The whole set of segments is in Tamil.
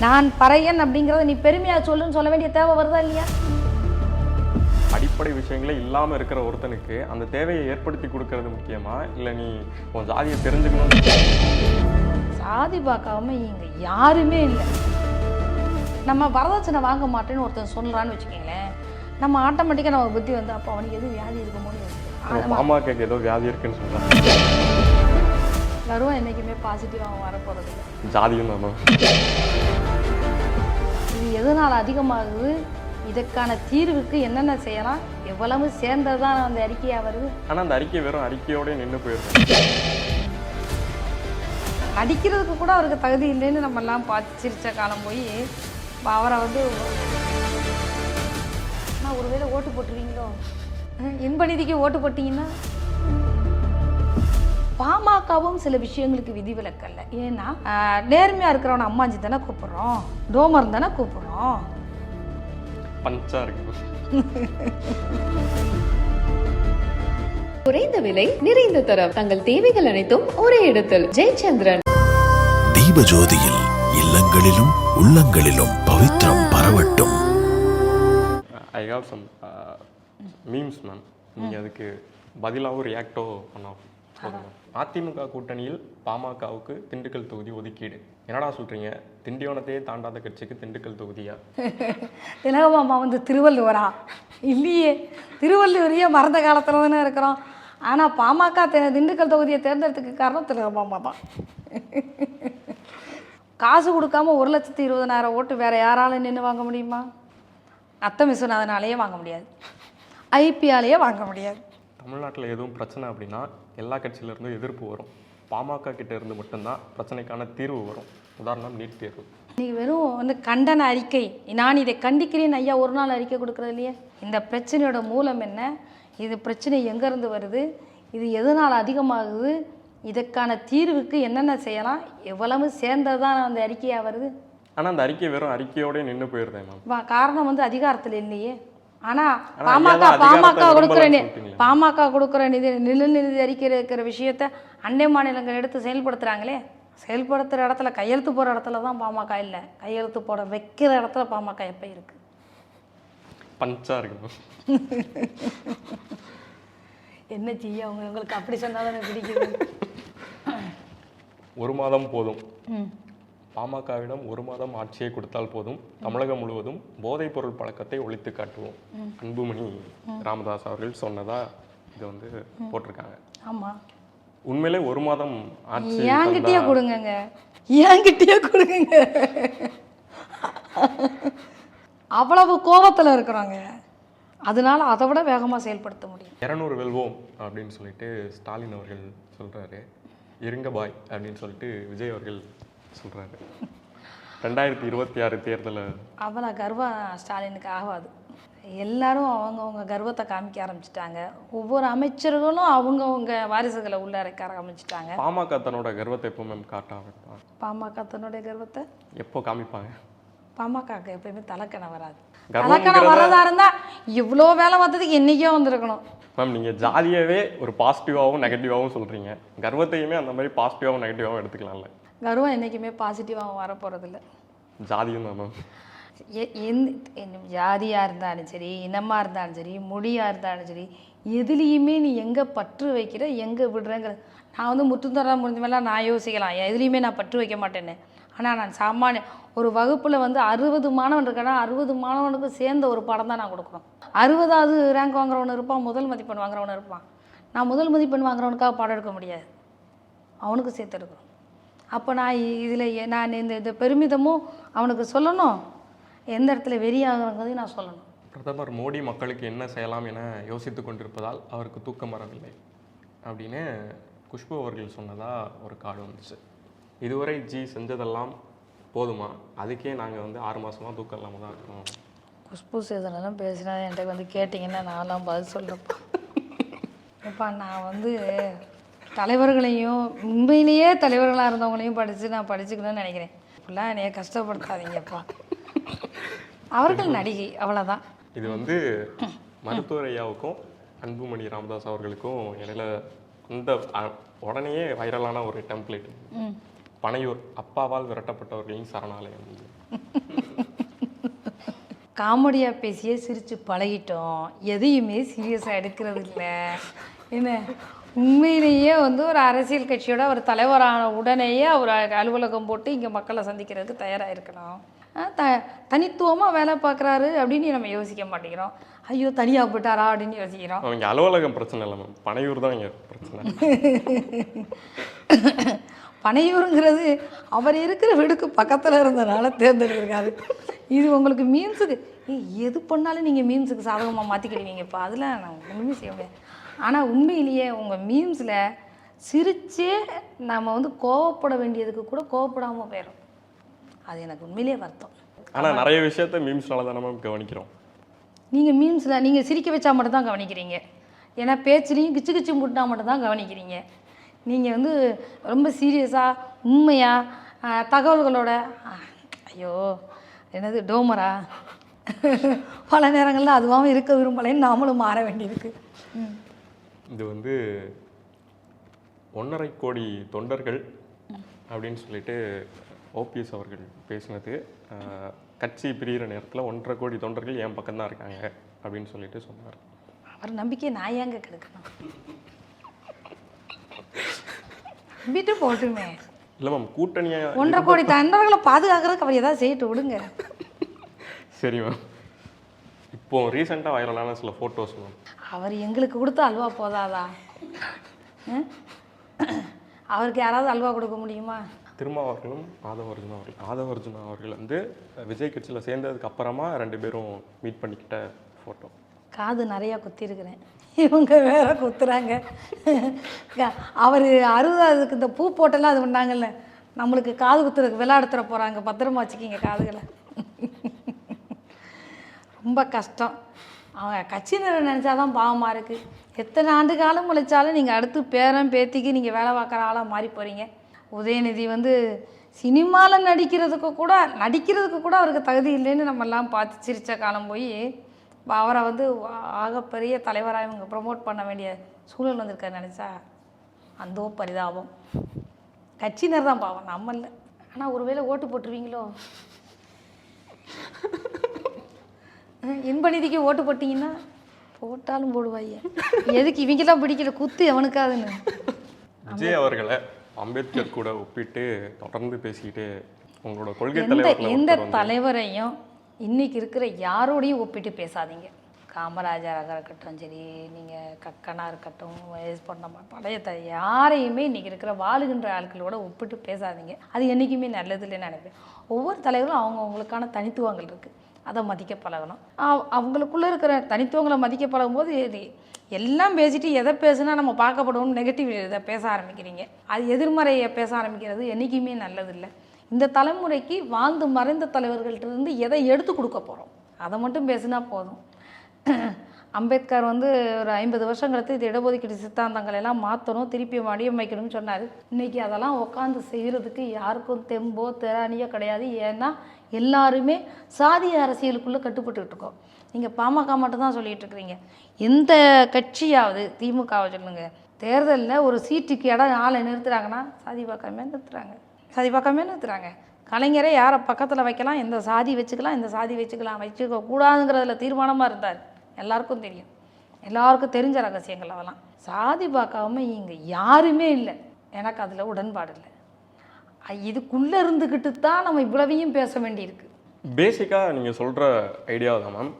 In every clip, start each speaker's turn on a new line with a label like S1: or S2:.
S1: நான் பறையன் அப்படிங்கிறத நீ பெருமையாக சொல்லுன்னு சொல்ல வேண்டிய தேவை வருதா இல்லையா?
S2: அடிப்படை விஷயங்களே இல்லாமல் இருக்கிற ஒருத்தனுக்கு அந்த தேவையை ஏற்படுத்தி கொடுக்கறது முக்கியமா, இல்லை நீ உன் ஜாதியை தெரிஞ்சுக்கணும்?
S1: சாதி பார்க்காம இங்கே யாருமே இல்லை. நம்ம வரதட்சணை வாங்க மாட்டேன்னு ஒருத்தன் சொல்கிறான்னு வச்சுக்கோங்களேன், நம்ம ஆட்டோமேட்டிக்காக நம்ம புத்தி வந்து அப்போ அவனுக்கு எதுவும் வியாதி இருக்குமோன்னு
S2: மாமாக்கு ஏதோ வியாதி இருக்குன்னு சொல்கிறான்.
S1: கர்வம் என்றைக்குமே பாசிட்டிவாக வரப்போகிறது இல்லை.
S2: ஜாதியும் தானே.
S1: இது எதனால் அதிகமாகுது, இதற்கான தீர்வுக்கு என்னென்ன செய்யலாம், எவ்வளவு சேர்ந்தது தான் அந்த அறிக்கையாக வருது.
S2: ஆனால் அந்த அறிக்கை வெறும் அறிக்கையோடய நின்று போயிருக்கு.
S1: நடிக்கிறதுக்கு கூட அவருக்கு தகுதி இல்லைன்னு நம்ம எல்லாம் பார்த்து சிரிச்ச காலம் போய் அவரை வந்து நான் ஒருவேளை ஓட்டு போட்டுருவீங்களோ, இன்பநிதிக்கு ஓட்டு போட்டிங்கன்னா பாமகவும் சில விஷயங்களுக்கு விதிவிலக்கல்ல. ஏன்னா நேர்மையாக இருக்கிறவனை அம்மாஞ்சி தானே கூப்பிட்றோம், டோமர் தானே கூப்பிட்றோம்.
S2: பஞ்சா இருக்கு.
S3: குறைந்த விலை நிறைந்த தரம், தங்கள் தேவைகள் அனைத்தும் ஒரே இடத்தில். ஜெயச்சந்திரன்.
S4: தீபஜோதியில் இல்லங்களிலும் உள்ளங்களிலும் பவித்ரம் பரவட்டும்.
S2: I have some memes ma'am, நீங்கள் அதுக்கு பதிலாகவும் ரியாக்டோ பண்ணலாம். அதிமுக கூட்டணியில் பாமகவுக்கு திண்டுக்கல் தொகுதி ஒதுக்கீடு. என்னடா சொல்கிறீங்க, திண்டிவனத்தையே தாண்டாத கட்சிக்கு திண்டுக்கல் தொகுதியா?
S1: திலகமாமா வந்து திருவள்ளுவரா? இல்லையே, திருவள்ளுவரையே மறந்த காலத்தில் தானே இருக்கிறோம். ஆனால் பாமக திண்டுக்கல் தொகுதியை தேர்ந்தெடுத்துக்கு காரணம் திலகமாமா தான். காசு கொடுக்காம 1,20,000 ஓட்டு வேறு யாராலும் நின்று வாங்க முடியுமா? அத்தை விஸ்வநாதனாலேயே வாங்க முடியாது, ஐபியாலேயே வாங்க முடியாது.
S2: தமிழ்நாட்டில் எதுவும் பிரச்சனை அப்படின்னா எல்லா கட்சியிலேருந்தும் எதிர்ப்பு வரும். பாமக கிட்ட இருந்து மட்டும்தான் பிரச்சனைக்கான தீர்வு வரும். உதாரணம் நீட் தேர்வு.
S1: நீங்கள் வெறும் வந்து கண்டன அறிக்கை, நான் இதை கண்டிக்கிறேன் ஐயா ஒரு நாள் அறிக்கை கொடுக்குறது இல்லையே. இந்த பிரச்சனையோட மூலம் என்ன, இது பிரச்சனை எங்கேருந்து வருது, இது எதனால் அதிகமாகுது, இதற்கான தீர்வுக்கு என்னென்ன செய்யலாம், எவ்வளவு சேர்ந்தது தான் அந்த அறிக்கையாக வருது.
S2: ஆனால் அந்த அறிக்கை வெறும் அறிக்கையோடய நின்று போயிருந்தேன் மேம்.
S1: காரணம் வந்து அதிகாரத்தில் இல்லையே. ஆனால் பாமக கொடுக்குற நிதி அறிக்கை இருக்கிற விஷயத்த அண்டை மாநிலங்கள் எடுத்து செயல்படுத்துகிறாங்களே, செயல்படுத்துகிற இடத்துல கையெழுத்து போகிற இடத்துல தான் பாமக இல்லை, கையெழுத்து போட வைக்கிற இடத்துல பாமக எப்போ இருக்கு?
S2: பஞ்சா இருக்கு.
S1: என்ன செய்ய, உங்களுக்கு அப்படி சொன்னாலும் எனக்கு பிடிக்குது.
S2: ஒரு மாதம் போதும், பாமகவிடம் ஒரு மாதம் ஆட்சியை கொடுத்தால் போதும், தமிழகம் முழுவதும் போதைப் பொருள் பழக்கத்தை ஒழித்து காட்டுவோம். அன்புமணி ராமதாஸ் அவர்கள் சொன்னதா இது வந்து போட்டிருக்காங்க.
S1: ஆமாம்,
S2: உண்மையிலே ஒரு மாதம் ஆட்சி
S1: என்கிட்டயே கொடுங்க, என்கிட்டயே கொடுங்க. அவ்வளவு கோபத்தில் இருக்கிறாங்க, அதனால அதை விட வேகமாக செயல்படுத்த முடியும்.
S2: 200 வெல்வோம் அப்படின்னு சொல்லிட்டு ஸ்டாலின் அவர்கள் சொல்கிறாரு. இருங்க பாய் அப்படின்னு சொல்லிட்டு விஜய் அவர்கள் சொல்கிறாரு. 2026 தேர்தலில்
S1: அவ்வளோ கர்வம் ஸ்டாலினுக்கு ஆகாது. எல்லாரும் அவங்கவுங்க கர்வத்தை காமிக்க ஆரம்பிச்சிட்டாங்க. ஒவ்வொரு அமைச்சர்களும் அவங்கவுங்க வாரிசுகளை உள்ள இறக்க ஆரம்பிச்சிட்டாங்க.
S2: பாமக தன்னோட கர்வத்தை எப்போ மேம் காட்டாங்க?
S1: பாமக தன்னுடைய கர்வத்தை
S2: எப்போ காமிப்பாங்க?
S1: பாமகக்கு எப்பயுமே தலைக்கணம் வராது. தலைக்கணம் வரதா இருந்தால் இவ்வளோ வேலை வந்ததுக்கு என்றைக்கோ வந்திருக்கணும்
S2: மேம். நீங்கள் ஜாதியாகவே ஒரு பாசிட்டிவாகவும் நெகட்டிவாகவும் சொல்கிறீங்க, கர்வத்தையுமே அந்த மாதிரி பாசிட்டிவாகவும் நெகட்டிவாகவும் எடுத்துக்கலாம்ல?
S1: கர்வம் என்றைக்குமே பாசிட்டிவாக வரப்போகிறதில்ல.
S2: ஜாதியும் தான் மேம்.
S1: ஜாதியாக இருந்தாலும் சரி, இனமாக இருந்தாலும் சரி, மொழியாக இருந்தாலும் சரி, எதுலேயுமே நீ எங்கே பற்று வைக்கிற, எங்கே விடுறேங்கிற. நான் வந்து முற்றுந்தர முடிஞ்ச மேலே நான் யோசிக்கலாம், எதுலேயுமே நான் பற்று வைக்க மாட்டேன்னு. ஆனால் நான் சாமானிய ஒரு வகுப்பில் வந்து 60 மாணவன் இருக்கேன்னா 60 மாணவனுக்கு சேர்ந்த ஒரு பாடம் தான் நான் கொடுக்குறோம். 60வது ரேங்க் வாங்குறவனு இருப்பான், முதல் மதிப்பெண் வாங்குறவனு இருப்பான். நான் முதல் மதிப்பெண் வாங்குறவனுக்காக பாடம் எடுக்க முடியாது, அவனுக்கு சேர்த்து எடுக்கணும். அப்போ நான் இதில் நான் இந்த பெருமிதமும் அவனுக்கு சொல்லணும், எந்த இடத்துல வெறியாகிறதையும் நான் சொல்லணும்.
S2: பிரதமர் மோடி மக்களுக்கு என்ன செய்யலாம் என யோசித்து கொண்டிருப்பதால் அவருக்கு தூக்கம் வரவில்லை அப்படின்னு குஷ்பு அவர்கள் சொன்னதாக ஒரு கார்டு வந்துச்சு. இதுவரை செஞ்சதெல்லாம் போதுமா, அதுக்கே நாங்கள் வந்து 6 மாதமாக தூக்கம் இல்லாமல் தான் இருக்கோம்.
S1: குஷ்பு சேதனெல்லாம் பேசினா என்கிட்ட வந்து கேட்டிங்கன்னா நான்லாம் பதில் சொல்கிறப்பா. இப்போ நான் வந்து தலைவர்களையும் உண்மையிலேயே தலைவர்களாக இருந்தவங்களையும் நான் படிச்சுக்கணும்னு நினைக்கிறேன். இப்படிலாம் என்னைய கஷ்டப்படுத்தாதீங்கப்பா. அவர்கள் நடிகை, அவ்வளோதான்.
S2: இது வந்து மருத்துவர் ஐயாவுக்கும் அன்புமணி ராமதாஸ் அவர்களுக்கும் இடையில இந்த உடனேயே வைரலான ஒரு டெம்ப்ளேட். பனையூர் அப்பாவால் விரட்டப்பட்டவர்களின் சரணாலயம்.
S1: காமெடியாக பேசியே சிரித்து பழகிட்டோம், எதையுமே சீரியஸாக எடுக்கிறது இல்லை. என்ன உண்மையிலேயே வந்து ஒரு அரசியல் கட்சியோட ஒரு தலைவரான உடனேயே அவர் அலுவலகம் போட்டு இங்கே மக்களை சந்திக்கிறதுக்கு தயாராக இருக்கணும். தனித்துவமாக வேலை பார்க்குறாரு அப்படின்னு நம்ம யோசிக்க மாட்டேங்கிறோம். ஐயோ தனியாக போட்டாரா அப்படின்னு யோசிக்கிறோம்.
S2: அவங்க அலுவலகம் பிரச்சனை இல்லை மேம், பனையூர் தான் இங்கே பிரச்சனை.
S1: பனையூருங்கிறது அவர் இருக்கிற வீடுக்கு பக்கத்தில் இருந்தனால தேர்ந்தெடுக்கிறாரு. இது உங்களுக்கு மீம்ஸுக்கு எது பண்ணாலும் நீங்கள் மீம்ஸுக்கு சாதகமாக மாற்றிக்கிடுவீங்கப்பா, அதெல்லாம் நான் ஒன்றுமே செய்ய முடியாது. ஆனால் உண்மையிலேயே உங்கள் மீம்ஸில் சிரிச்சே நம்ம வந்து கோவப்பட வேண்டியதுக்கு கூட கோவப்படாமல் போயிடும். அது எனக்கு உண்மையிலேயே வருத்தம்.
S2: ஆனால் நிறைய விஷயத்த மீம்ஸ்னால தான் நம்ம கவனிக்கிறோம்.
S1: நீங்கள் மீம்ஸில் நீங்கள் சிரிக்க வச்சா மட்டும்தான் கவனிக்கிறீங்க, ஏன்னா பேச்சுலேயும் கிச்சு கிச்சு முட்டினா மட்டும்தான் கவனிக்கிறீங்க. நீங்கள் வந்து ரொம்ப சீரியஸாக உண்மையாக தகவல்களோட ஐயோ என்னது டோமரா பல நேரங்களில் அதுவாகவும் இருக்க விரும்பலைன்னு நாமளும் மாற வேண்டியிருக்கு.
S2: இது வந்து 1.5 கோடி தொண்டர்கள் அப்படின்னு சொல்லிட்டு ஓபிஎஸ் அவர்கள் பேசினது. கட்சி பிரிகிற நேரத்தில் 1.5 கோடி தொண்டர்கள் என் பக்கம்தான் இருக்காங்க அப்படின்னு சொல்லிட்டு சொன்னார்.
S1: அவர் நம்பிக்கையை நான் ஏங்க கெடுக்கணும்? விட்டு போட்டுமே.
S2: இல்லை மேம், கூட்டணியாக
S1: 1.5 கோடி தொண்டர்களை பாதுகாக்கிறதுக்கு அவர் ஏதாவது செய்யிட்டு விடுங்க.
S2: சரி மேம். இப்போ ரீசெண்டாக வைரலான சில ஃபோட்டோஸ் மேம்.
S1: அவர் எங்களுக்கு கொடுத்த அல்வா போதாதா? அவருக்கு யாராவது அல்வா கொடுக்க முடியுமா?
S2: திருமாவர்களும் ஆதவர்ஜுனா அவர்கள் வந்து விஜய் கட்சியில் சேர்ந்ததுக்கு அப்புறமா 2 பேரும் மீட் பண்ணிக்கிட்ட ஃபோட்டோ.
S1: காது நிறையா குத்திருக்கிறேன், இவங்க வேற குத்துறாங்க. அவர் 60ஆவதுக்கு இந்த பூ போட்டெல்லாம் அது பண்ணாங்கல்ல, நம்மளுக்கு காது குத்துறதுக்கு விளையாடுத்துற போகிறாங்க. பத்திரமா வச்சுக்கிங்க காதுகளை. ரொம்ப கஷ்டம். அவங்க கட்சியினரை நினச்சாதான் பாவமாக இருக்குது. எத்தனை ஆண்டு காலம் உழைச்சாலும் நீங்கள் அடுத்து பேரன் பேத்திக்கு நீங்கள் வேலை பார்க்குற ஆளாக மாறி போகிறீங்க. உதயநிதி வந்து சினிமாவில் நடிக்கிறதுக்கு கூட அவருக்கு தகுதி இல்லைன்னு நம்மெல்லாம் பார்த்து சிரித்த காலம் போய் அவரை வந்து ஆகப்பெரிய தலைவராக இவங்க ப்ரமோட் பண்ண வேண்டிய சூழல் வந்திருக்காரு. நினச்சா அந்த பரிதாபம். கட்சியினர் தான் பாவம், நம்ம இல்லை. ஆனால் ஒருவேளை ஓட்டு போட்டுருவீங்களோ? இன்பநிதிக்கு ஓட்டு போட்டிங்கன்னா போட்டாலும் போடுவாங்க. எதுக்கு இவங்கெல்லாம் பிடிக்கல குத்து எவனுக்காதுன்னு.
S2: விஜய் அவர்களை அம்பேத்கர் கூட ஒப்பிட்டு தொடர்ந்து பேசிக்கிட்டு உங்களோட கொள்கை தலைவர்
S1: எந்த தலைவரையும் இன்னைக்கு இருக்கிற யாரோடையும் ஒப்பிட்டு பேசாதீங்க. காமராஜராக இருக்கட்டும், சரி நீங்கள் கக்கனாக இருக்கட்டும், வயசு பண்ண பழைய யாரையுமே இன்றைக்கி இருக்கிற வாழுகின்ற ஆட்களோட ஒப்பிட்டு பேசாதீங்க. அது என்றைக்குமே நல்லது இல்லைன்னு நினைப்பேன். ஒவ்வொரு தலைவரும் அவங்கவுங்களுக்கான தனித்துவங்கள் இருக்குது, அதை மதிக்க பழகணும். அவங்களுக்குள்ளே இருக்கிற தனித்துவங்களை மதிக்க பழகும்போது எல்லாம் பேசிட்டு எதை பேசுனா நம்ம பார்க்கப்படுவோம் நெகட்டிவ் இதை பேச ஆரம்பிக்கிறீங்க. அது எதிர்மறையை பேச ஆரம்பிக்கிறது என்றைக்குமே நல்லதில்லை. இந்த தலைமுறைக்கு வாழ்ந்து மறைந்த தலைவர்கள்ட்டிருந்து எதை எடுத்து கொடுக்க போகிறோம் அதை மட்டும் பேசுனா போதும். அம்பேத்கர் வந்து ஒரு 50 வருஷம் கழித்து இது இடஒதுக்கீடு சித்தாந்தங்கள் எல்லாம் மாற்றணும், திருப்பி வடிவமைக்கணும்னு சொன்னார். இன்றைக்கி அதெல்லாம் உட்காந்து செய்கிறதுக்கு யாருக்கும் தெம்போ திராணியோ கிடையாது. ஏன்னா எல்லாருமே சாதிய அரசியலுக்குள்ளே கட்டுப்பட்டுக்கிட்டு இருக்கோம். நீங்கள் பாமக மட்டும் தான் சொல்லிகிட்டு இருக்கிறீங்க. எந்த கட்சியாவது திமுகவை சொல்லுங்கள், தேர்தலில் ஒரு சீட்டுக்கு இடம் ஆளை நிறுத்துகிறாங்கன்னா சாதி பார்க்காமே நிறுத்துகிறாங்க. கலைஞரே யாரை பக்கத்தில் வைக்கலாம், எந்த சாதி வச்சுக்கலாம், இந்த சாதி வச்சுக்க கூடாதுங்கிறதுல தீர்மானமாக இருந்தார். எல்லாருக்கும் தெரியும், எல்லாருக்கும் தெரிஞ்ச ரகசியங்கள் அதெல்லாம். சாதி பார்க்காம இங்கே யாருமே இல்லை. எனக்கு அதில் உடன்பாடு இல்லை. இதுக்குள்ளே இருந்துக்கிட்டு தான் நம்ம இவ்வளவையும் பேச வேண்டியிருக்கு.
S2: பேசிக்காக நீங்கள் சொல்கிற ஐடியா தான் மேம்.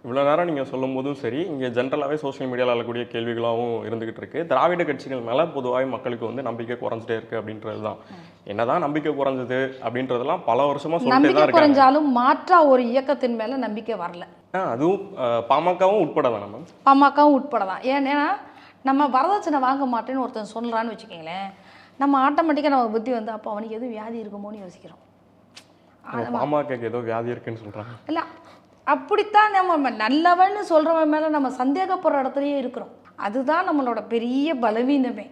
S2: இவ்வளோ நேரம் நீங்கள் சொல்லும் போதும் சரி, இங்கே ஜென்ரலாகவே சோஷியல் மீடியாவில் வரக்கூடிய கேள்விகளாகவும் இருந்துகிட்டு இருக்குது. திராவிட கட்சிகள் மேலே பொதுவாக மக்களுக்கு வந்து நம்பிக்கை குறைஞ்சிட்டே இருக்குது அப்படின்றது தான். என்னதான் நம்பிக்கை குறைஞ்சது அப்படின்றதெல்லாம் பல வருஷமாக சொல்லிட்டு தான்
S1: குறைஞ்சாலும் மாற்றா ஒரு இயக்கத்தின் மேலே நம்பிக்கை வரல.
S2: அதுவும் பாமகவும் உட்பட தான் மேம்.
S1: பாமகவும் உட்பட தான். ஏன்னா நம்ம வரதட்சணை வாங்க மாட்டேன்னு ஒருத்தன் சொல்கிறான்னு வச்சுக்கிங்களேன், நம்ம ஆட்டோமேட்டிக்காக நம்ம புத்தி வந்து அப்போ அவனுக்கு எதுவும் வியாதி இருக்குமோன்னு யோசிக்கிறோம்.
S2: பாமகக்கு ஏதோ வியாதி இருக்குன்னு சொல்கிறாங்க.
S1: இல்லை, அப்படித்தான் நம்ம நல்லவன்னு சொல்கிறவன் மேலே நம்ம சந்தேகப்படுற இடத்துலையே இருக்கிறோம். அதுதான் நம்மளோட பெரிய பலவீனமே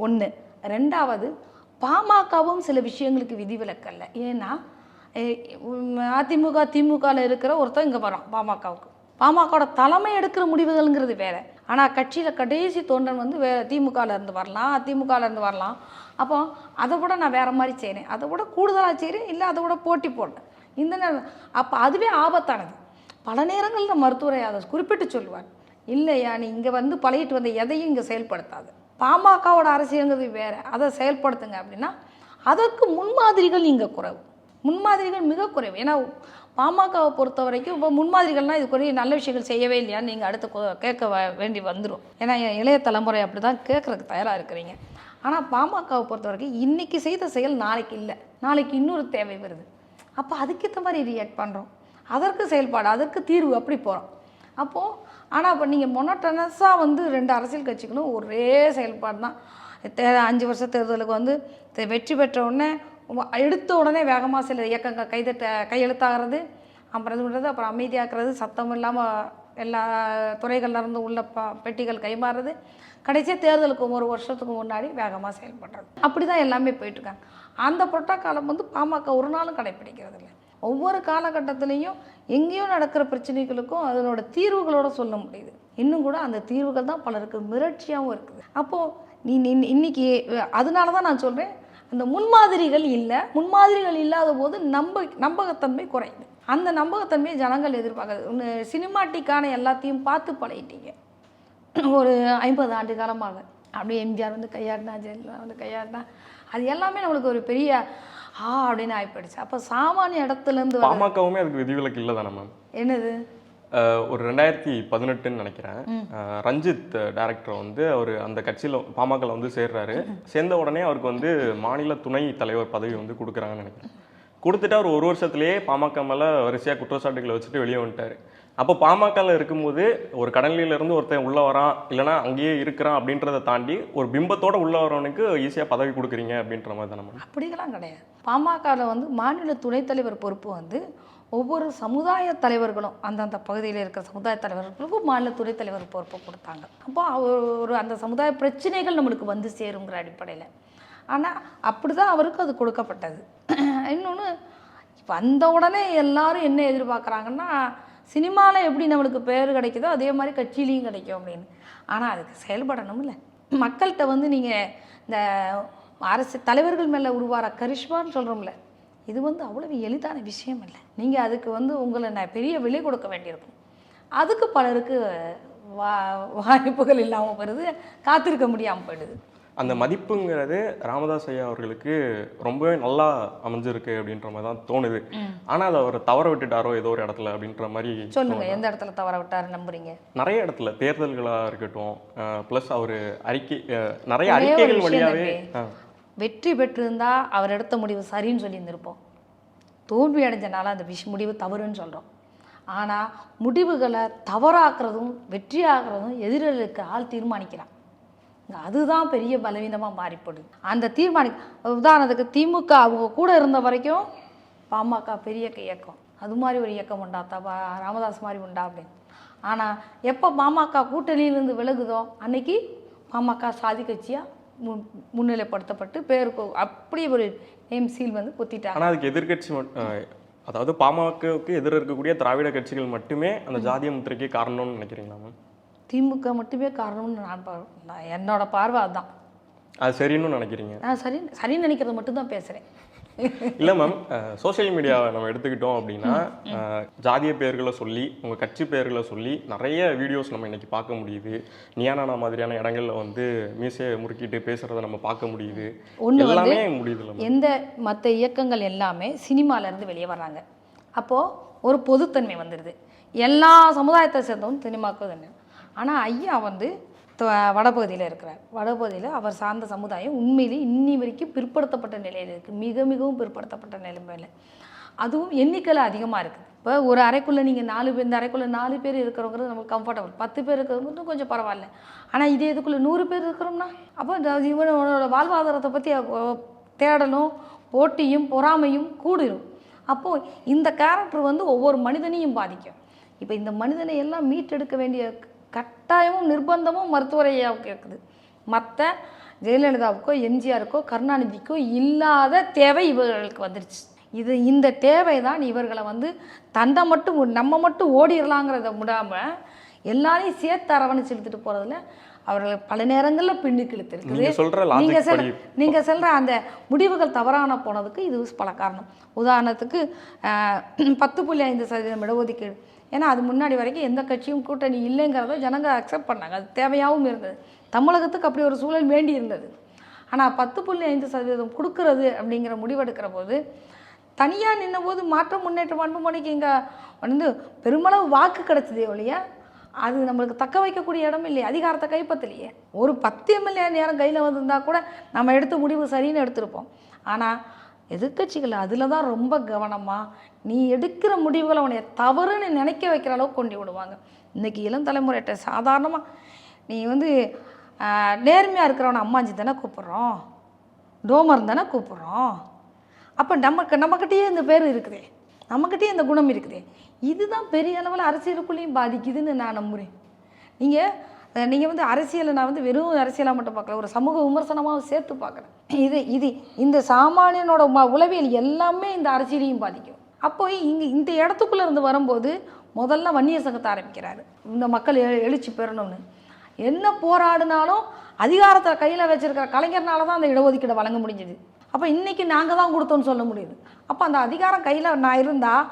S1: ஒன்று. ரெண்டாவது, பாமகவும் சில விஷயங்களுக்கு விதிவிலக்கல்ல. ஏன்னா அதிமுக திமுகவில் இருக்கிற ஒருத்தர் இங்கே வரோம் பாமகவுக்கு. பாமகவோட தலைமை எடுக்கிற முடிவுகள்ங்கிறது வேறு. ஆனால் கட்சியில் கடைசி தொண்டன் வந்து வேறு திமுகவில் இருந்து வரலாம், அதிமுகவில் இருந்து வரலாம். அப்போ அதை விட நான் வேறு மாதிரி செய்கிறேன், அதை விட கூடுதலாக செய்கிறேன், இல்லை அதை விட போட்டி போடுறேன். இந்த நேரம் அப்போ அதுவே ஆபத்தானது. பல நேரங்களில் மருத்துவரை அதை குறிப்பிட்டு சொல்லுவார், இல்லையா நீ இங்கே வந்து பழகிட்டு வந்த எதையும் இங்கே செயல்படுத்தாது. பாமகவோட அரசியல்ங்கிறது வேறு, அதை செயல்படுத்துங்க அப்படின்னா அதற்கு முன்மாதிரிகள் இங்கே குறைவு, முன்மாதிரிகள் மிக குறைவு. ஏன்னா பாமகவை பொறுத்த வரைக்கும் இப்போ முன்மாதிரிகள்னால் இதுக்குரிய நல்ல விஷயங்கள் செய்யவே இல்லையான்னு நீங்கள் அடுத்து கேட்க வேண்டி வந்துடும். ஏன்னா இளைய தலைமுறை அப்படி தான் கேட்குறதுக்கு தயாராக இருக்கிறீங்க. ஆனால் பாமகவை பொறுத்த வரைக்கும் இன்றைக்கி செய்த செயல் நாளைக்கு இல்லை, நாளைக்கு இன்னொரு தேவை வருது. அப்போ அதுக்கேற்ற மாதிரி ரியாக்ட் பண்ணுறோம், அதற்கு செயல்பாடு, அதற்கு தீர்வு, அப்படி போகிறோம். அப்போது ஆனால் இப்போ நீங்கள் மொனோட்டனஸாக வந்து 2 அரசியல் கட்சிகளும் ஒரே செயல்பாடு தான். 5 வருஷ தேர்தலுக்கு வந்து வெற்றி பெற்ற உடனே எடுத்த உடனே வேகமாக சில இயக்கங்கள் கையெழுத்தாகிறது, அப்புறம் இது பண்ணுறது, அப்புறம் அமைதியாக்குறது, சத்தம் இல்லாமல் எல்லா துறைகள்லேருந்து உள்ள பெட்டிகள் கைமாறுறது, கடைசியாக தேர்தலுக்கு 1 வருஷத்துக்கு முன்னாடி வேகமாக செயல்படுறது. அப்படி தான் எல்லாமே போயிட்டுருக்காங்க. அந்த புரோட்டோகாலம் வந்து பாமக ஒரு நாளும் கடைப்பிடிக்கிறது இல்லை. ஒவ்வொரு காலகட்டத்திலையும் எங்கேயோ நடக்கிற பிரச்சனைகளுக்கும் அதனோட தீர்வுகளோடு சொல்ல முடியுது. இன்னும் கூட அந்த தீர்வுகள் தான் பலருக்கு மிரட்சியாகவும் இருக்குது. அப்போது இன்னைக்கு அதனால தான் நான் சொல்கிறேன், அந்த முன்மாதிரிகள் இல்லை, முன்மாதிரிகள் இல்லாத போது நம்பகத்தன்மை குறையுது. அந்த நம்பகத்தன்மையை ஜனங்கள் எதிர்பார்க்குறது. சினிமாட்டிக்கான எல்லாத்தையும் பார்த்து பழகிட்டீங்க ஒரு 50 ஆண்டு காலமாக. அப்படியே எம்ஜிஆர் வந்து கையாடினா, ஜெயலலிதா வந்து கையாடினா, அது எல்லாமே நம்மளுக்கு ஒரு பெரிய அப்படின்னு ஆகிப்போயிடுச்சு. அப்போ சாமானிய இடத்துலேருந்து
S2: பாமகவுமே அதுக்கு விதிவிலக்கு இல்லை தானே மேம்?
S1: என்னது,
S2: ஒரு 2018 நினைக்கிறேன், ரஞ்சித் டைரக்டர் வந்து அவர் அந்த கட்சியில் பாமகவில் வந்து சேர்றாரு. சேர்ந்த உடனே அவருக்கு வந்து மாநில துணை தலைவர் பதவி வந்து கொடுக்குறாங்கன்னு நினைக்கிறேன். கொடுத்துட்டு அவர் 1 வருஷத்துலேயே பாமக மேலே வரிசையாக குற்றச்சாட்டுகளை வச்சுட்டு வெளியே வந்துட்டார். அப்போ பாமகவில் இருக்கும்போது ஒரு கடனிலிருந்து ஒருத்தன் உள்ளே வரான், இல்லைனா அங்கேயே இருக்கிறான் அப்படின்றத தாண்டி ஒரு பிம்பத்தோடு உள்ளே வரவனுக்கு ஈஸியாக பதவி கொடுக்குறீங்க அப்படின்ற மாதிரி தானே?
S1: அப்படிலாம் கிடையாது. பாமகவில் வந்து மாநில துணைத் தலைவர் பொறுப்பு வந்து ஒவ்வொரு சமுதாய தலைவர்களும், அந்தந்த பகுதியில் இருக்கிற சமுதாய தலைவர்களுக்கும் மாநில துணைத் தலைவர் பொறுப்பை கொடுத்தாங்க. அப்போ ஒரு அந்த சமுதாய பிரச்சனைகள் நம்மளுக்கு வந்து சேருங்கிற அடிப்படையில். ஆனால் அப்படி தான் அவருக்கு அது கொடுக்கப்பட்டது. இன்னொன்று, வந்த உடனே எல்லாரும் என்ன எதிர்பார்க்குறாங்கன்னா, சினிமாவில் எப்படி நம்மளுக்கு பேர் கிடைக்குதோ அதே மாதிரி கட்சியிலையும் கிடைக்கும் அப்படின்னு. ஆனால் அதுக்கு செயல்படணும் இல்லை. மக்கள்கிட்ட வந்து நீங்கள் இந்த அரசு தலைவர்கள் மேலே உருவார கரிஷ்மான்னு சொல்கிறோம்ல, இது வந்து அவ்வளவு எளிதான விஷயம் இல்லை. நீங்கள் அதுக்கு வந்து உங்களை பெரிய விலை கொடுக்க வேண்டியிருக்கும். அதுக்கு பலருக்கு வாய்ப்புகள் இல்லாமல் போயிடுது, காத்திருக்க முடியாமல் போயிடுது.
S2: அந்த மதிப்புங்கிறது ராமதாஸ் ஐயா அவர்களுக்கு ரொம்பவே நல்லா அமைஞ்சிருக்கு அப்படின்ற மாதிரி தான் தோணுது. ஆனால் அதை அவர் தவற விட்டுட்டாரோ ஏதோ ஒரு இடத்துல அப்படின்ற மாதிரி.
S1: சொல்லுங்க, எந்த இடத்துல தவற விட்டாரு நம்புறீங்க?
S2: நிறைய இடத்துல, தேர்தல்களாக இருக்கட்டும், ப்ளஸ் அவர் நிறைய அறிக்கைகள் வழியாகவே
S1: வெற்றி பெற்றிருந்தா அவர் எடுத்த முடிவு சரின்னு சொல்லியிருந்திருப்போம். தோல்வி அடைஞ்சனால அந்த முடிவு தவறுன்னு சொல்கிறோம். ஆனால் முடிவுகளை தவறாக்குறதும் வெற்றி ஆகிறதும் எதிரிகளுக்கு ஆள் தீர்மானிக்கிறான். அதுதான் பெரிய பலவீனமாக மாறிப்படுது. அந்த உதாரணத்துக்கு திமுக அவங்க கூட இருந்த வரைக்கும் பாமக பெரிய இயக்கம், அது மாதிரி ஒரு இயக்கம் உண்டா, ராமதாஸ் மாதிரி உண்டா அப்படின்னு. ஆனால் எப்போ பாமக கூட்டணியிலிருந்து விலகுதோ அன்னைக்கு பாமக சாதி கட்சியாக முன்னிலைப்படுத்தப்பட்டு பேருக்கு அப்படியே ஒரு நேம் சீல் வந்து குத்திட்டாங்க.
S2: ஆனால் அதுக்கு எதிர்கட்சி அதாவது பாமகவுக்கு எதிர இருக்கக்கூடிய திராவிட கட்சிகள் மட்டுமே அந்த ஜாதிய முத்திரைக்கு காரணம்னு நினைக்கிறீங்களா மேம்?
S1: திமுக மட்டுமே காரணம்னு நான் என்னோட பார்வை அதுதான்.
S2: அது சரின்னு நினைக்கிறீங்க?
S1: நான் சரின்னு நினைக்கிறத மட்டும்தான் பேசுகிறேன்.
S2: இல்லை மேம், சோஷியல் மீடியாவை நம்ம எடுத்துக்கிட்டோம் அப்படின்னா ஜாதிய பெயர்களை சொல்லி, உங்கள் கட்சி பெயர்களை சொல்லி நிறைய வீடியோஸ் நம்ம இன்றைக்கி பார்க்க முடியுது. நியானானா மாதிரியான இடங்களில் வந்து மீசையை முறுக்கிட்டு பேசுகிறத நம்ம பார்க்க முடியுது. எல்லாமே முடியுது.
S1: எந்த மற்ற இயக்கங்கள் எல்லாமே சினிமாலேருந்து வெளியே வர்றாங்க. அப்போது ஒரு பொதுத்தன்மை வந்துடுது, எல்லா சமுதாயத்தை சேர்ந்தவங்க சினிமாவுக்கு தானே. ஆனால் ஐயா வந்து வடபகுதியில் இருக்கிறார். வடபகுதியில் அவர் சார்ந்த சமுதாயம் உண்மையிலேயே இன்னி வரைக்கும் பிற்படுத்தப்பட்ட நிலையில் இருக்குது, மிகவும் பிற்படுத்தப்பட்ட நிலைமையில். அதுவும் எண்ணிக்கையில் அதிகமாக இருக்குது. இப்போ ஒரு அறைக்குள்ளே நீங்கள் 4 பேர், இந்த அறைக்குள்ளே 4 பேர் இருக்கிறவங்கிறது நமக்கு கம்ஃபர்டபுள். 10 பேர் இருக்கிறவங்க கொஞ்சம் பரவாயில்ல. ஆனால் இதே இதுக்குள்ளே 100 பேர் இருக்கிறோம்னா அப்போ இவனோட வாழ்வாதாரத்தை பற்றி தேடலும் போட்டியும் பொறாமையும் கூடிடும். அப்போது இந்த கேரக்டர் வந்து ஒவ்வொரு மனிதனையும் பாதிக்கும். இப்போ இந்த மனிதனை எல்லாம் மீட்டெடுக்க வேண்டிய கட்டாயமும் நிர்பந்தமும் மருத்துவரையாவுக்கு இருக்குது. மற்ற ஜெயலலிதாவுக்கோ எம்ஜிஆருக்கோ கருணாநிதிக்கோ இல்லாத தேவை இவர்களுக்கு வந்துருச்சு. இந்த தேவை தான் இவர்களை வந்து நம்ம மட்டும் ஓடிடலாங்கிறத விடாமல் எல்லாரையும் சேர்த்து அரவணைச்சு இழுத்துட்டு போகிறதுல அவர்கள் பல நேரங்களில் பின்னுக்கு இழுத்திருக்குது.
S2: நீங்க
S1: சொல்ற அந்த முடிவுகள் தவறான போனதுக்கு இது பல காரணம். உதாரணத்துக்கு 10.5% இடஒதுக்கீடு. ஏன்னா அது முன்னாடி வரைக்கும் எந்த கட்சியும் கூட்டணி இல்லைங்கிறத ஜனங்க அக்செப்ட் பண்ணாங்க. அது தேவையாகவும் இருந்தது. தமிழகத்துக்கு அப்படி ஒரு சூழல் வேண்டி இருந்தது. ஆனால் 10.5% கொடுக்கறது அப்படிங்கிற முடிவெடுக்கிற போது தனியாக நின்ற போது மாற்றம் முன்னேற்றம் அன்புமணிக்கு இங்கே வந்து பெருமளவு வாக்கு கிடச்சிதே ஒழிய அது நம்மளுக்கு தக்க வைக்கக்கூடிய இடம் இல்லையே, அதிகாரத்தை கைப்பற்றலையே. ஒரு 10 எம்எல்ஏ நேரம் கையில் வந்திருந்தால் கூட நம்ம எடுத்த முடிவு சரின்னு எடுத்திருப்போம். ஆனால் எதிர்கட்சிகள் அதில் தான் ரொம்ப கவனமாக நீ எடுக்கிற முடிவுகளை உன்னை தவறுன்னு நினைக்க வைக்கிற அளவுக்கு கொண்டு விடுவாங்க. இன்றைக்கி இளம் தலைமுறையிட்ட சாதாரணமாக நீ வந்து நேர்மையாக இருக்கிறவனை அம்மாஞ்சி தானே கூப்பிட்றோம், டோமர் தானே கூப்பிட்றோம். அப்போ நம்மக்கிட்டேயே இந்த பேர் இருக்குதே, நம்மக்கிட்டேயே இந்த குணம் இருக்குதே. இதுதான் பெரிய அளவில் அரசியலுக்குள்ளேயும் பாதிக்குதுன்னு நான் நம்புகிறேன். நீங்கள் வந்து அரசியலை நான் வந்து வெறும் அரசியலாக மட்டும் பார்க்கல, ஒரு சமூக விமர்சனமாக சேர்த்து பார்க்குறேன். இந்த சாமானியனோட உளவியல் எல்லாமே இந்த அரசியலையும் பாதிக்கும். அப்போ இந்த இடத்துக்குள்ளே இருந்து வரும்போது முதல்ல வன்னியர் சங்கத்தை ஆரம்பிக்கிறாரு, இந்த மக்கள் எழுச்சி பெறணும்னு. என்ன போராடினாலும் அதிகாரத்தை கையில் வச்சிருக்கிற கலைஞர்னால தான் அந்த இடஒதுக்கீடை வழங்க முடிஞ்சுது. அப்போ இன்றைக்கி நாங்கள் தான் கொடுத்தோன்னு சொல்ல முடியுது. அப்போ அந்த அதிகாரம் கையில் நான் இருந்தால்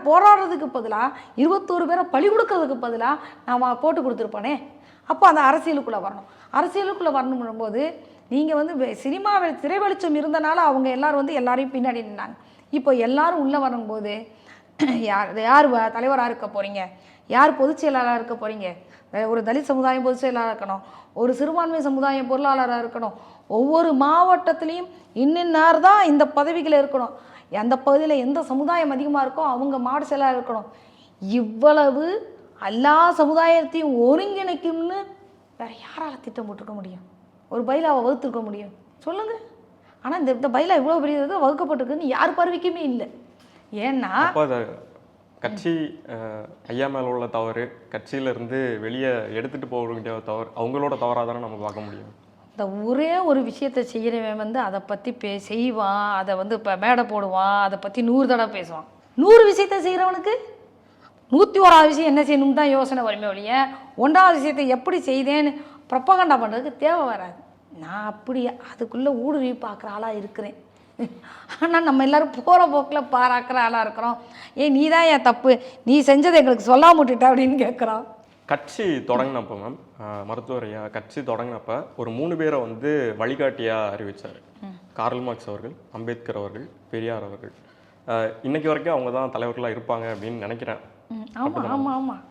S1: போராடுறதுக்கு பதிலாக 21 பேரை பழி கொடுக்கறதுக்கு பதிலாக நான் போட்டு கொடுத்துருப்பேனே. அப்போ அந்த அரசியலுக்குள்ளே வரணும் போது நீங்கள் வந்து சினிமாவில் திரை வெளிச்சம் இருந்தனால அவங்க எல்லோரும் வந்து எல்லாரையும் பின்னாடி நின்னாங்க. இப்போ எல்லோரும் உள்ளே வரும்போது யார் தலைவராக இருக்க போகிறீங்க, யார் பொதுச் செயலாளராக இருக்க போகிறீங்க, ஒரு தலித் சமுதாயம் பொதுச் செயலாளராக இருக்கணும், ஒரு சிறுபான்மை சமுதாயம் பொருளாளராக இருக்கணும், ஒவ்வொரு மாவட்டத்துலேயும் இன்னின்னார் தான் இந்த பதவிகள் இருக்கணும், அந்த பகுதியில் எந்த சமுதாயம் அதிகமாக இருக்கோ அவங்க மாவட்ட செயலாளர் இருக்கணும். இவ்வளவு எல்லா சமுதாயத்தையும் ஒருங்கிணைக்கும்னு வேறு யாரால் திட்டம் போட்டிருக்க முடியும்? ஒரு பைலாவை வகுத்துருக்க முடியும் சொல்லுங்கள். ஆனால் இந்த பைலா இவ்வளோ பெரிய வகுக்கப்பட்டிருக்குன்னு யார் பருவிக்குமே இல்லை. ஏன்னா
S2: கட்சி ஐயா மேலே உள்ள தவறு, கட்சியிலேருந்து வெளியே எடுத்துகிட்டு போக வேண்டிய தவறு அவங்களோட தவறாக தானே நம்ம பார்க்க முடியும்.
S1: இந்த ஒரே ஒரு விஷயத்தை செய்கிறவன் வந்து அதை பற்றி செய்வான், அதை வந்து இப்போ மேடை போடுவான், அதை பற்றி 100 தடவை பேசுவான். 100 விஷயத்தை செய்கிறவனுக்கு 101ஆவது விஷயம் என்ன செய்யணும் தான் யோசனை வருமே ஒழிய 1வது விஷயத்தை எப்படி செய்தேன்னு ப்ரொப்பகண்டா பண்ணுறதுக்கு தேவை வராது. நான் அப்படி அதுக்குள்ளே ஊடுருவி பார்க்குற ஆளாக இருக்கிறேன். ஆனால் நம்ம எல்லோரும் போகிற போக்கில் பாராக்கிற ஆளாக இருக்கிறோம். நீ தான் என் தப்பு, நீ செஞ்சதை எங்களுக்கு சொல்லாம விட்டுட்ட அப்படின்னு கேட்குறோம்.
S2: கட்சி தொடங்கினப்போ மேம், மருத்துவர் ஐயா கட்சி தொடங்கினப்ப ஒரு 3 பேரை வந்து வழிகாட்டியாக அறிவித்தார். கார்ல் மார்க்ஸ் அவர்கள், அம்பேத்கர் அவர்கள், பெரியார் அவர்கள். இன்னைக்கு வரைக்கும் அவங்க தான் தலைவர்களாக இருப்பாங்க அப்படின்னு நினைக்கிறேன்.
S1: ஆமாம்.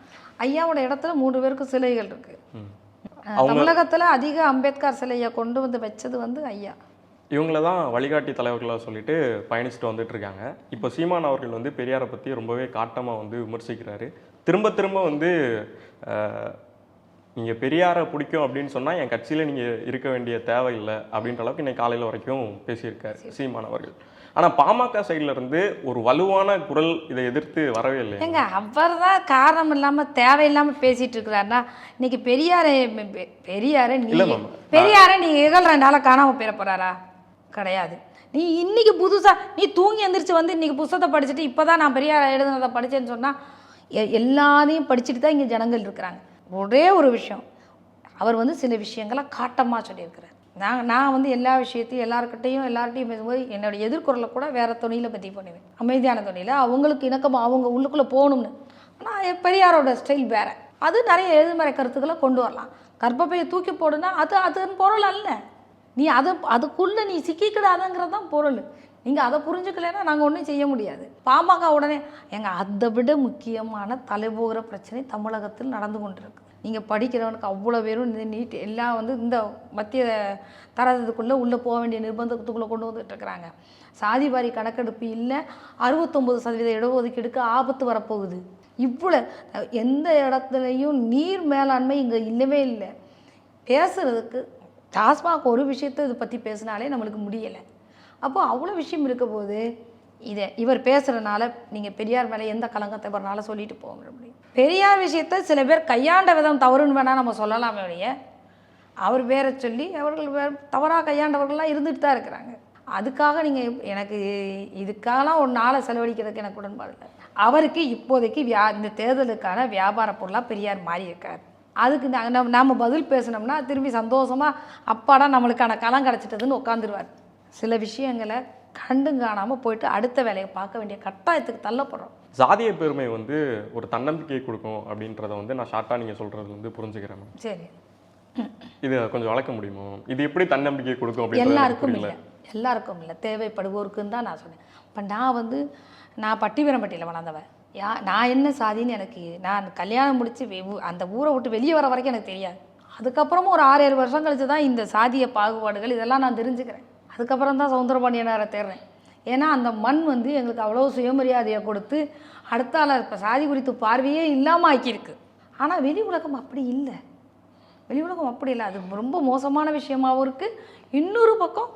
S1: ஐயாவோட இடத்துல 3 பேருக்கு சிலைகள் இருக்குது. தமிழகத்தில் அதிக அம்பேத்கர் சிலையை கொண்டு வந்து வச்சது வந்து ஐயா.
S2: இவங்கள தான் வழிகாட்டி தலைவர்களாக சொல்லிட்டு பயணிச்சுட்டு வந்துட்டு இருக்காங்க. இப்போ சீமான் அவர்கள் வந்து பெரியாரை பற்றி ரொம்பவே காட்டமாக வந்து விமர்சிக்கிறாரு. திரும்ப வந்து நீங்கள் பெரியாரை பிடிக்கும் அப்படின்னு சொன்னால் என் கட்சியில் நீங்கள் இருக்க வேண்டிய தேவையில்லை அப்படின்ற அளவுக்கு இன்னைக்கு காலையில் வரைக்கும் பேசியிருக்காரு சீமான் அவர்கள். ஆனால் பாமக சைடில் இருந்து ஒரு வலுவான குரல் இதை எதிர்த்து வரவே இல்லை.
S1: அவர் தான் காரணம் இல்லாமல் தேவையில்லாமல் பேசிகிட்டு இருக்கிறாருன்னா இன்னைக்கு பெரியாரை நீ இகழ்றனால காணாமல் போயிட போகிறாரா? கிடையாது. நீ இன்னைக்கு புதுசாக நீ தூங்கி எந்திரிச்சு வந்து இன்றைக்கி புத்தகத்தை படிச்சுட்டு இப்போ தான் நான் பெரியார் எழுதுனதை படித்தேன்னு சொன்னால் எல்லாத்தையும் படிச்சுட்டு தான் இங்கே ஜனங்கள் இருக்கிறாங்க. ஒரே ஒரு விஷயம், அவர் வந்து சில விஷயங்களை காட்டமாக சொல்லியிருக்கிறார். நான் வந்து எல்லா விஷயத்தையும் எல்லார்கிட்டையும் பேசும்போது என்னோடய எதிர்குறலை கூட வேறு துணியில் பற்றி பண்ணுவேன், அமைதியான துணியில் அவங்களுக்கு இணக்கமாக அவங்க உள்ளுக்குள்ளே போகணும்னு. ஆனால் பெரியாரோட ஸ்டைல் வேறு. அது நிறைய எதிர்மறை கருத்துக்களை கொண்டு வரலாம். கர்ப்பப்பையை தூக்கி போடுனா அதன் பொருள் அல்ல. நீ அதுக்குள்ளே நீ சிக்கிக்கிடாதங்கிறது தான் பொருள். நீங்கள் அதை புரிஞ்சுக்கலைன்னா நாங்கள் ஒன்றும் செய்ய முடியாது. பாமக உடனே அதை விட முக்கியமான தலைபோகிற பிரச்சனை தமிழகத்தில் நடந்து கொண்டிருக்கு. நீங்கள் படிக்கிறவனுக்கு அவ்வளோ பேரும் இந்த நீட் எல்லாம் வந்து இந்த மத்திய தரத்துக்குள்ளே உள்ளே போக வேண்டிய நிர்பந்தத்துக்குள்ளே கொண்டு வந்துட்டுருக்குறாங்க. சாதிவாரி கணக்கெடுப்பு இல்லை, 69% இடஒதுக்கீடுக்கு ஆபத்து வரப்போகுது. இவ்வளோ எந்த இடத்துலையும் நீர் மேலாண்மை இங்கே இல்லவே இல்லை. பேசுகிறதுக்கு டாஸ்மாக் ஒரு விஷயத்தை இதை பற்றி பேசினாலே நம்மளுக்கு முடியலை. அப்போது அவ்வளோ விஷயம் இருக்க போது இவர் பேசுகிறனால நீங்கள் பெரியார் மேலே எந்த கலங்கத்தை வரனால சொல்லிட்டு போக முடியும். பெரியார் விஷயத்தை சில பேர் கையாண்ட விதம் தவறுன்னு வேணால் நம்ம சொல்லலாமே ஒழிய அவர் வேற சொல்லி அவர்கள் தவறாக கையாண்டவர்கள்லாம் இருந்துட்டு தான் இருக்கிறாங்க. அதுக்காக நீங்கள் எனக்கு இதுக்காகலாம் ஒரு நாளை செலவழிக்கிறதுக்கு எனக்கு உடன்பாடு இல்லை. அவருக்கு இப்போதைக்கு இந்த தேர்தலுக்கான வியாபார பொருளாக பெரியார் மாறி இருக்கார். அதுக்கு நாம் பதில் பேசினோம்னா திரும்பி சந்தோஷமாக அப்பாடா நம்மளுக்கான களம் கிடச்சிட்டதுன்னு உட்காந்துருவார். சில விஷயங்களை கண்டும் காணாமல் போயிட்டு அடுத்த வேலையை பார்க்க வேண்டிய கட்டாயத்துக்கு தள்ளப்படுறோம்.
S2: சாதிய பெருமை வந்து ஒரு தன்னம்பிக்கை கொடுக்கும் அப்படின்றத வந்து நான் ஷார்ட்டாக நீங்கள் சொல்கிறது வந்து புரிஞ்சுக்கிறேன் மேம்.
S1: சரி,
S2: இது கொஞ்சம் வளர்க்க முடியுமா? இது எப்படி தன்னம்பிக்கை கொடுக்கும் அப்படின்னு
S1: எல்லாருக்கும் இல்லை, எல்லாருக்கும் இல்லை, தேவைப்படுவோருக்குன்னு தான் நான் சொன்னேன். இப்போ நான் பட்டிவீரம்பட்டியில் வளர்ந்தவன். நான் என்ன சாதின்னு எனக்கு நான் கல்யாணம் முடித்து அந்த ஊரை விட்டு வெளியே வர வரைக்கும் எனக்கு தெரியாது. அதுக்கப்புறமும் ஒரு 6-7 வருஷம் கழிச்சு தான் இந்த சாதிய பாகுபாடுகள் இதெல்லாம் நான் தெரிஞ்சுக்கிறேன். அதுக்கப்புறம் தான் சௌந்தரபாண்டியனாரை தேடுறேன். ஏன்னா அந்த மண் வந்து எங்களுக்கு அவ்வளோ சுயமரியாதையை கொடுத்து அடுத்தால இப்போ சாதி குறித்து பார்வையே இல்லாமல் ஆக்கியிருக்கு. ஆனால் வெளி உலகம் அப்படி இல்லை, வெளி உலகம் அப்படி இல்லை. அது ரொம்ப மோசமான விஷயமாகவும் இருக்குது. இன்னொரு பக்கம்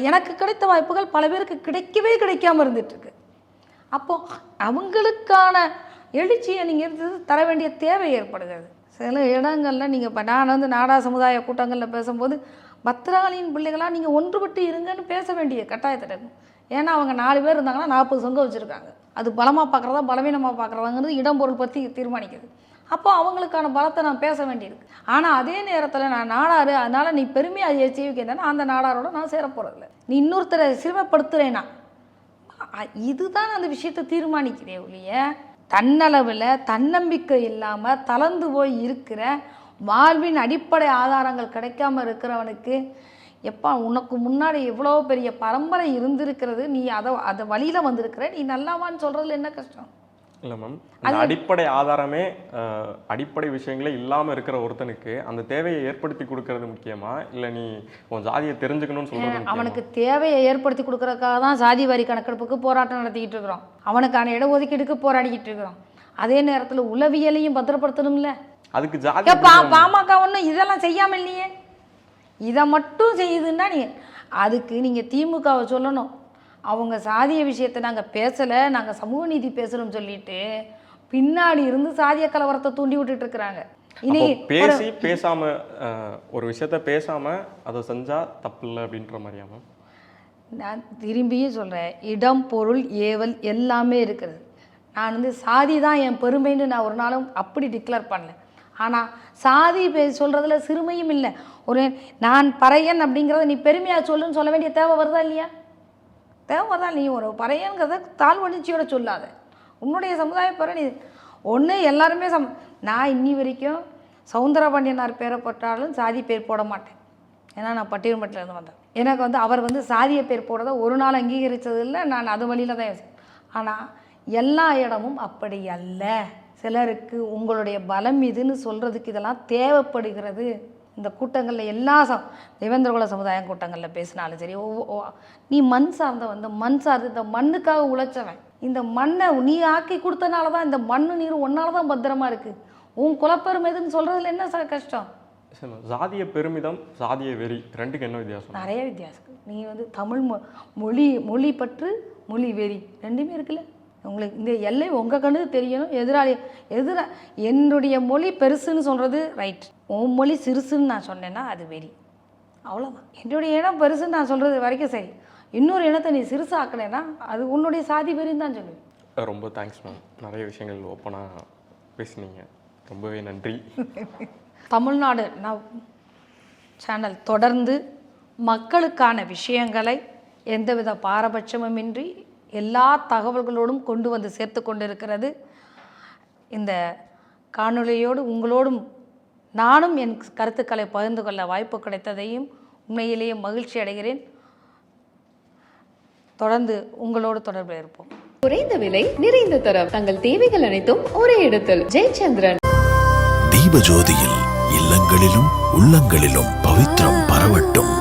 S1: எனக்கு கிடைத்த வாய்ப்புகள் பல பேருக்கு கிடைக்காமல் இருந்துகிட்ருக்கு. அப்போது அவங்களுக்கான எழுச்சியை நீங்கள் தர வேண்டிய தேவை ஏற்படுகிறது. சில இடங்களில் நீங்கள் இப்போ நான் நாடா சமுதாய கூட்டங்களில் பேசும்போது பத்திராளியின் பிள்ளைகளாக நீங்கள் ஒன்றுபட்டு இருங்கன்னு பேச வேண்டிய கட்டாயத்தில் இருக்கும். ஏன்னா அவங்க 4 பேர் இருந்தாங்கன்னா 40 சங்கம் வச்சுருக்காங்க. அது பலமாக பார்க்குறதா பலவீனமாக பார்க்குறதாங்கிறது இடம் பொருள் பற்றி தீர்மானிக்குது. அப்போ அவங்களுக்கான பலத்தை நான் பேச வேண்டியிருக்கு. ஆனால் அதே நேரத்தில் நான் நாடாரு, அதனால் நீ பெருமையாக செய்விக்கிறேன்னா அந்த நாடாரோட நான் சேர போகிறதில்ல. நீ இன்னொருத்தரை சிறுமைப்படுத்துகிறேன்னா இதுதான் அந்த விஷயத்தை தீர்மானிக்கிறே ஒழிய தன்னளவில் தன்னம்பிக்கை இல்லாமல் தளர்ந்து போய் இருக்கிற வாழ்வின் அடிப்படை ஆதாரங்கள் கிடைக்காம இருக்கிறவனுக்கு எப்பா உனக்கு முன்னாடி எவ்வளோ பெரிய பரம்பரை இருந்திருக்கிறது, நீ அதை வழியில் வந்திருக்கிற, நீ நல்லாவான்னு சொல்கிறதுல என்ன கஷ்டம்?
S2: இல்லை மேம், அந்த அடிப்படை ஆதாரமே அடிப்படை விஷயங்களே இல்லாமல் இருக்கிற ஒருத்தனுக்கு அந்த தேவையை ஏற்படுத்தி கொடுக்கறது முக்கியமா, இல்லை நீ உன் ஜாதியை தெரிஞ்சுக்கணும்னு சொல்கிறது?
S1: அவனுக்கு தேவையை ஏற்படுத்தி கொடுக்கறதுக்காக தான் சாதி வாரி கணக்கெடுப்புக்கு போராட்டம் நடத்திக்கிட்டு இருக்கிறோம். அவனுக்கான இடஒதுக்கீடுக்கு போராடிக்கிட்டு இருக்கிறோம். அதே நேரத்தில் உளவியலையும் பத்திரப்படுத்தணும்ல.
S2: அதுக்கு ஜாதி
S1: பாமக ஒன்றும் இதெல்லாம் செய்யாமல் இல்லையே, இதை மட்டும் செய்யுதுன்னா அதுக்கு நீங்கள் திமுகவை சொல்லணும். அவங்க சாதிய விஷயத்தை நாங்கள் பேசலை, நாங்கள் சமூக நீதி பேசுகிறோம்னு சொல்லிட்டு பின்னாடி இருந்து சாதிய கலவரத்தை தூண்டி விட்டுட்டு இருக்கிறாங்க. இனி
S2: பேசாம ஒரு விஷயத்த பேசாம அதை செஞ்சா தப்பு இல்லை அப்படின்ற மாதிரியாம
S1: நான் திரும்பியும் சொல்கிறேன், இடம் பொருள் ஏவல் எல்லாமே இருக்குது. நான் சாதி தான் என் பெருமைன்னு நான் ஒரு நாளும் அப்படி டிக்ளேர் பண்ணல. ஆனால் சாதி சொல்கிறதுல சிறுமையும் இல்லை. நான் பறையன் அப்படிங்கிறத நீ பெருமையாக சொல்லுன்னு சொல்ல வேண்டிய தேவை வருதா இல்லையா? தேவை வருதா? நீ ஒரு பறையங்கிறத தாழ்வணிச்சியோட சொல்லாத. உன்னுடைய சமுதாய பேரை நீ ஒன்று எல்லாருமே நான் இன்னி வரைக்கும் சௌந்தரபாண்டியனார் பேரை போட்டாலும் சாதி பேர் போட மாட்டேன். ஏன்னா நான் பட்டியல்மட்டிலேருந்து வந்தேன். எனக்கு அவர் சாதிய பேர் போடுறத ஒரு நாள் அங்கீகரித்தது இல்லை. நான் அது வழியில் தான் யோசிச்சேன். ஆனால் எல்லா இடமும் அப்படி அல்ல. சிலருக்கு உங்களுடைய பலம் இதுன்னு சொல்கிறதுக்கு இதெல்லாம் தேவைப்படுகிறது. இந்த கூட்டங்களில் எல்லா தேவேந்திரகுல சமுதாயம் கூட்டங்களில் பேசினாலும் சரி, நீ மண் சார்ந்த மண் சார்ந்து இந்த மண்ணுக்காக உழைச்சவன், இந்த மண்ணை நீ ஆக்கி கொடுத்தனால தான் இந்த மண்ணு நீரும் ஒன்னால தான் பத்திரமா இருக்குது. உன் குலப்பெருமை எதுன்னு சொல்கிறதுல என்ன கஷ்டம்?
S2: சாதிய பெருமிதம் சாதிய வெறி ரெண்டுக்கு என்ன வித்தியாசம்?
S1: நிறைய வித்தியாசம். நீ தமிழ் மொழி பற்று மொழி வெறி ரெண்டுமே இருக்குல்ல. உங்களுக்கு இந்த எல்லை உங்கள் கண்ணுக்கு தெரியணும். என்னுடைய மொழி பெருசுன்னு சொல்கிறது ரைட், உன் மொழி சிறுசுன்னு நான் சொன்னேன்னா அது வெறி. அவ்வளோதான். என்னுடைய இனம் பெருசுன்னு நான் சொல்கிறது வரைக்கும் சரி. இன்னொரு இனத்தை நீ சிறுசு ஆக்கலைன்னா அது உன்னுடைய சாதி வெறின்னு தான் சொல்லுவேன்.
S2: ரொம்ப தேங்க்ஸ் மேம், நிறைய விஷயங்கள் ஓப்பனாக பேசுனீங்க, ரொம்பவே நன்றி.
S1: தமிழ்நாடு சேனல் தொடர்ந்து மக்களுக்கான விஷயங்களை எந்தவித பாரபட்சமுமின்றி எல்லா தகவல்களோடும் கொண்டு வந்து சேர்த்து கொண்டிருக்கிறது. இந்த காணொளியோடு உங்களோடும் நானும் என் கருத்துக்களை பகிர்ந்து கொள்ள வாய்ப்பு கிடைத்ததையும் உண்மையிலேயே மகிழ்ச்சி அடைகிறேன். தொடர்ந்து உங்களோடு தொடர்பில் இருப்போம்.
S3: குறைந்த விலை நிறைந்த தரம், தங்கள் தேவைகள் அனைத்தும் ஒரே இடத்தில். ஜெயச்சந்திரன்.
S4: தீபஜோதியில் இல்லங்களிலும் உள்ளங்களிலும் பவித்திரம் பரவட்டும்.